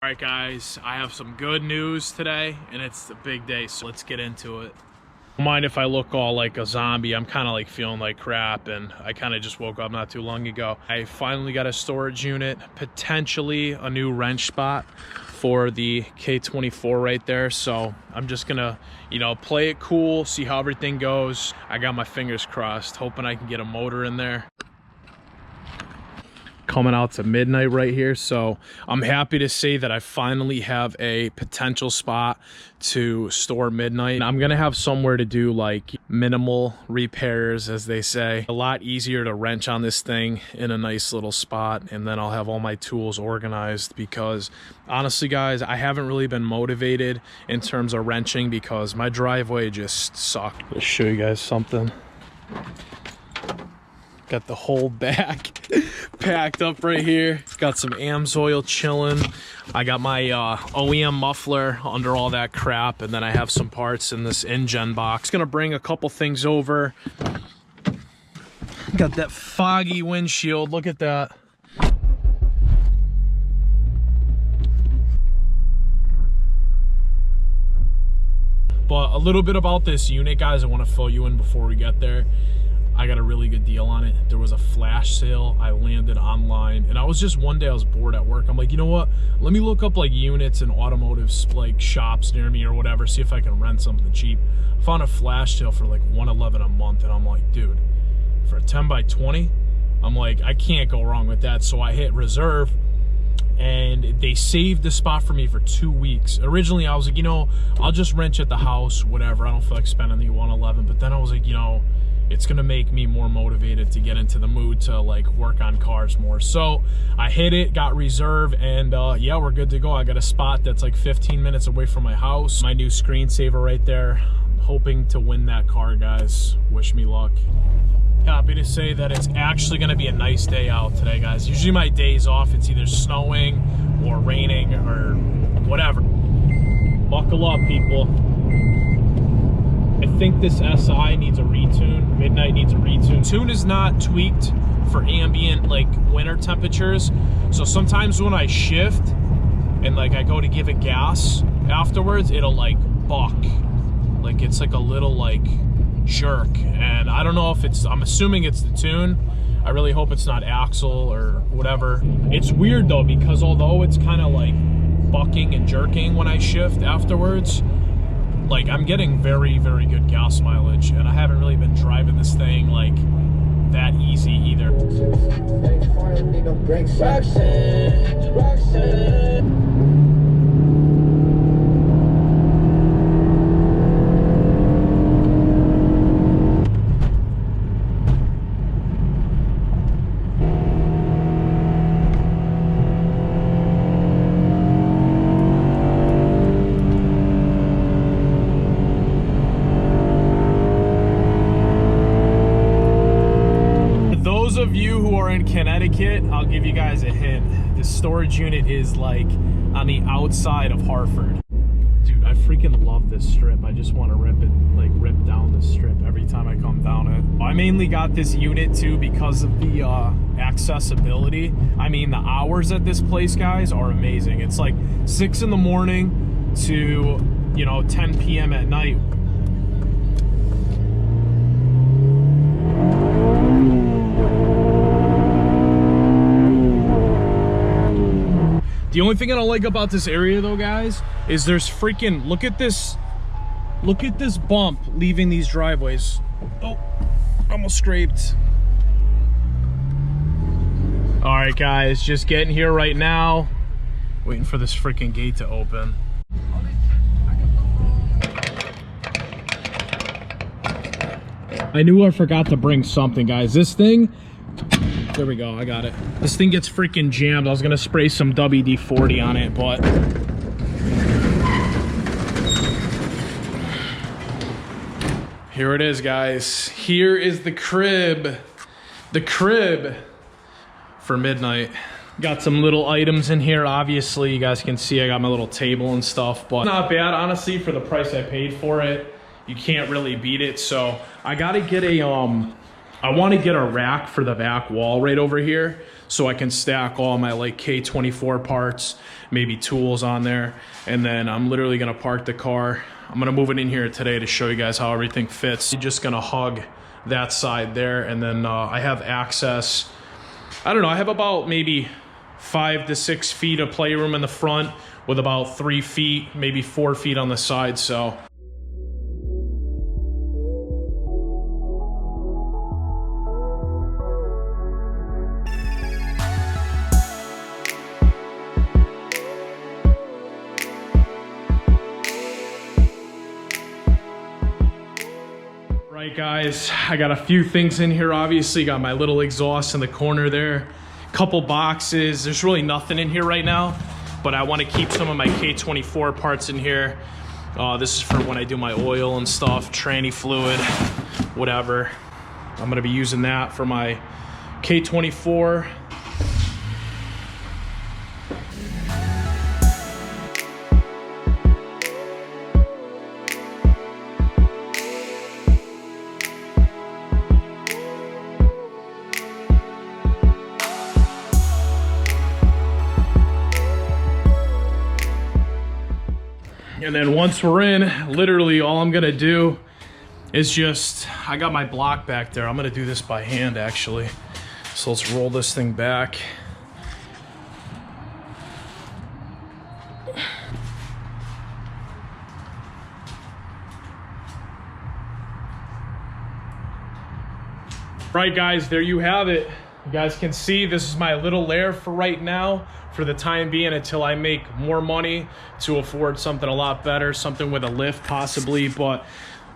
All right, guys, I have some good news today, and it's a big day, so let's get into it. Don't mind if I look all like a zombie. I'm kind of like feeling like crap, and I kind of just woke up not too long ago. I finally got a storage unit, potentially a new wrench spot for the K24 right there. So I'm just gonna, you know, play it cool, see how everything goes. I got my fingers crossed, hoping I can get a motor in there. Coming out to midnight right here, so I'm happy to say that I finally have a potential spot to store midnight. I'm gonna have somewhere to do like minimal repairs, as they say. A lot easier to wrench on this thing in a nice little spot, and then I'll have all my tools organized, because honestly guys, I haven't really been motivated in terms of wrenching because my driveway just sucked. I'll show you guys something. Got the whole back packed up right here. Got some AMSoil chilling. I got my OEM muffler under all that crap, and then I have some parts in this InGen box. Gonna bring a couple things over. Got that foggy windshield, look at that. But a little bit about this unit, guys, I want to fill you in before we get there. I got a really good deal on it. There was a flash sale. I landed online, and I was just, one day I was bored at work. I'm like, you know what? Let me look up like units and automotive like shops near me or whatever, see if I can rent something cheap. I found a flash sale for like $111 a month, and I'm like, dude, for a 10 by 20, I'm like, I can't go wrong with that. So I hit reserve, and they saved the spot for me for 2 weeks. Originally, I was like, you know, I'll just wrench at the house, whatever. I don't feel like spending the $111. But then I was like, you know, it's gonna make me more motivated to get into the mood to like work on cars more. So I hit it, got reserve, and yeah, we're good to go. I got a spot that's like 15 minutes away from my house. My new screensaver right there. I'm hoping to win that car, guys. Wish me luck. Happy to say that it's actually gonna be a nice day out today, guys. Usually my days off, it's either snowing or raining or whatever. Buckle up, people. I think this SI needs a retune. Midnight needs a retune. Tune is not tweaked for ambient like winter temperatures. So sometimes when I shift and like I go to give it gas afterwards, it'll like buck. Like it's like a little like jerk. And I don't know if it's, I'm assuming it's the tune. I really hope it's not axle or whatever. It's weird though, because although it's kind of like bucking and jerking when I shift afterwards, like I'm getting very, very good gas mileage, and I haven't really been driving this thing like that easy either. Of you who are in Connecticut, I'll give you guys a hint. The storage unit is like on the outside of Hartford. Dude, I freaking love this strip. I just want to rip down this strip every time I come down it. I mainly got this unit too because of the accessibility. I mean, the hours at this place, guys, are amazing. It's like 6 in the morning to, you know, 10 p.m. at night. The only thing I don't like about this area though, guys, is there's freaking, look at this bump leaving these driveways. Oh, almost scraped. All right, guys, just getting here right now. Waiting for this freaking gate to open. I knew I forgot to bring something, guys. This thing, there we go, I got it. This thing gets freaking jammed. I was gonna spray some WD-40 on it, but here it is, guys. Here is the crib. The crib for midnight. Got some little items in here. Obviously, you guys can see I got my little table and stuff, but not bad, honestly, for the price I paid for it. You can't really beat it. So I gotta get a I want to get a rack for the back wall right over here so I can stack all my like K24 parts, maybe tools on there. And then I'm literally going to park the car. I'm going to move it in here today to show you guys how everything fits. I'm just going to hug that side there. And then I have access. I don't know. I have about maybe 5 to 6 feet of playroom in the front with about 3 feet, maybe 4 feet on the side. So right, guys, I got a few things in here. Obviously got my little exhaust in the corner there, couple boxes. There's really nothing in here right now, but I want to keep some of my K24 parts in here. This is for when I do my oil and stuff, tranny fluid, whatever. I'm going to be using that for my K24. And then once we're in, literally all I'm gonna do is just, I got my block back there. I'm gonna do this by hand actually. So let's roll this thing back. Right, guys, there you have it. You guys can see this is my little lair for right now, for the time being, until I make more money to afford something a lot better, something with a lift possibly. But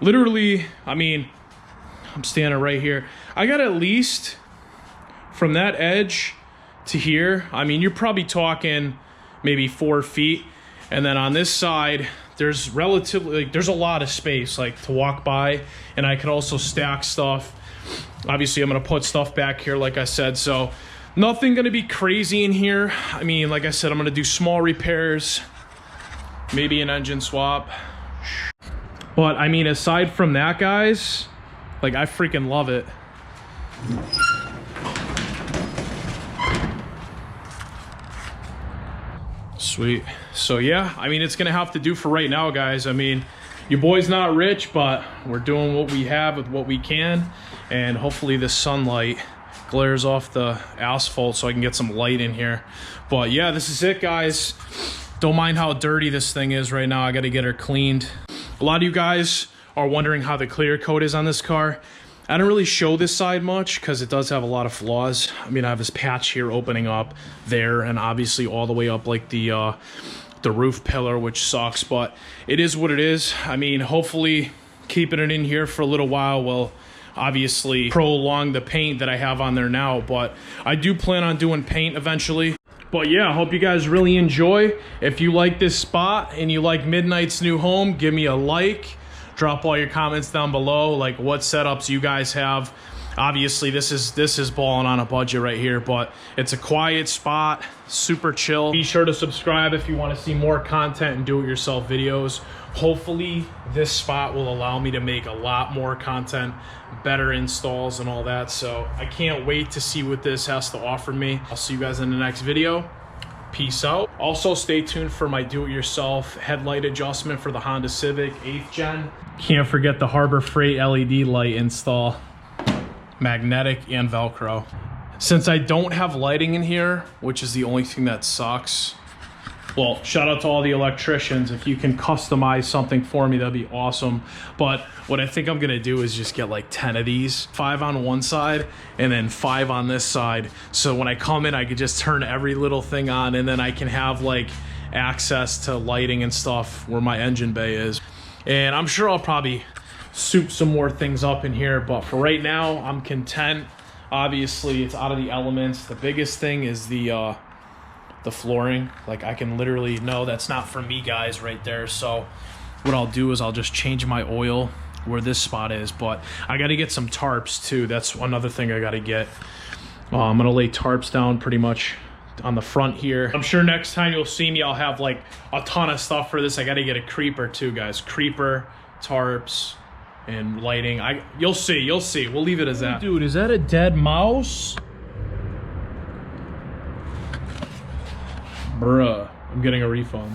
literally, I mean, I'm standing right here. I got at least from that edge to here, I mean, you're probably talking maybe 4 feet. And then on this side, there's relatively, like, there's a lot of space like to walk by, and I could also stack stuff. Obviously, I'm gonna put stuff back here, like I said, so nothing gonna be crazy in here. I mean, like I said, I'm gonna do small repairs, maybe an engine swap. But I mean, aside from that, guys, like, I freaking love it. Sweet. So yeah, I mean, it's gonna have to do for right now, guys. I mean, your boy's not rich, but we're doing what we have with what we can, and hopefully the sunlight glares off the asphalt so I can get some light in here. But yeah, this is it, guys. Don't mind how dirty this thing is right now. I got to get her cleaned. A lot of you guys are wondering how the clear coat is on this car. I don't really show this side much because it does have a lot of flaws. I mean, I have this patch here opening up there, and obviously all the way up like the roof pillar, which sucks, but it is what it is. I mean, hopefully keeping it in here for a little while will obviously prolong the paint that I have on there now, but I do plan on doing paint eventually. But yeah, I hope you guys really enjoy. If you like this spot and you like Midnight's new home, give me a like. Drop all your comments down below, like what setups you guys have. Obviously, this is balling on a budget right here, but it's a quiet spot, super chill. Be sure to subscribe if you want to see more content and do-it-yourself videos. Hopefully, this spot will allow me to make a lot more content, better installs and all that. So I can't wait to see what this has to offer me. I'll see you guys in the next video. Peace out. Also, stay tuned for my do-it-yourself headlight adjustment for the Honda Civic 8th Gen. Can't forget the Harbor Freight LED light install. Magnetic and Velcro. Since I don't have lighting in here, which is the only thing that sucks, well, shout out to all the electricians. If you can customize something for me, that'd be awesome. But what I think I'm gonna do is just get like 10 of these, 5 on one side and then 5 on this side. So when I come in, I could just turn every little thing on, and then I can have like access to lighting and stuff where my engine bay is. And I'm sure I'll probably soup some more things up in here, but for right now, I'm content. Obviously, it's out of the elements. The biggest thing is the flooring. Like, I can literally, no, that's not for me, guys, right there. So what I'll do is I'll just change my oil where this spot is, but I got to get some tarps too. That's another thing I got to get. I'm gonna lay tarps down pretty much on the front here. I'm sure next time you'll see me, I'll have like a ton of stuff for this. I got to get a creeper too, guys. Creeper, tarps, and lighting. You'll see. We'll leave it as that. Dude, is that a dead mouse? Bruh, I'm getting a refund.